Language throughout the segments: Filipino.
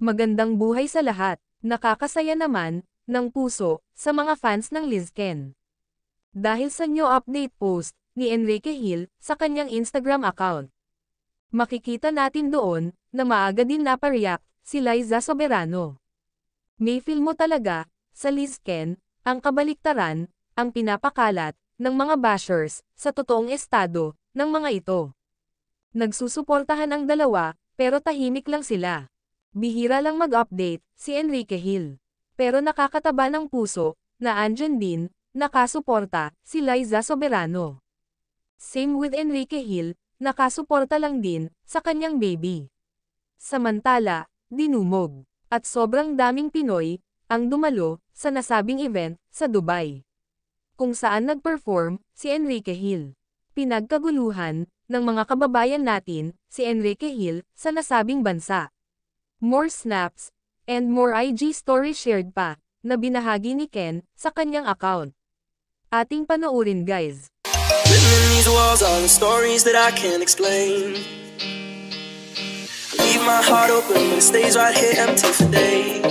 Magandang buhay sa lahat, nakakasaya naman, ng puso, sa mga fans ng Lizken. Dahil sa new update post, ni Enrique Hill, sa kanyang Instagram account. Makikita natin doon, na maaga din napareact, si Liza Soberano. May feel mo talaga, sa Lizken, ang kabaliktaran, ang pinapakalat, ng mga bashers, sa totoong estado, ng mga ito. Nagsusuportahan ang dalawa, pero tahimik lang sila. Bihira lang mag-update, si Enrique Hill. Pero nakakataba ng puso, na andyan din, nakasuporta, si Liza Soberano. Same with Enrique Hill, nakasuporta lang din, sa kanyang baby. Samantala, dinumog, at sobrang daming Pinoy, ang dumalo, sa nasabing event, sa Dubai. Kung saan nag-perform, si Enrique Hill. Pinagkaguluhan, ng mga kababayan natin, si Enrique Hill, sa nasabing bansa. More snaps, and more IG stories shared pa, na binahagi ni Ken, sa kanyang account. Ating panoorin guys. Written in these walls are the stories that I can't explain. I leave my heart open, but it stays right here empty for days.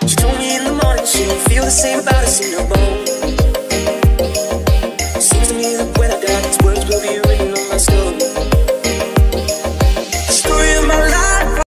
She told me in the morning she didn't feel the same about us in her bones.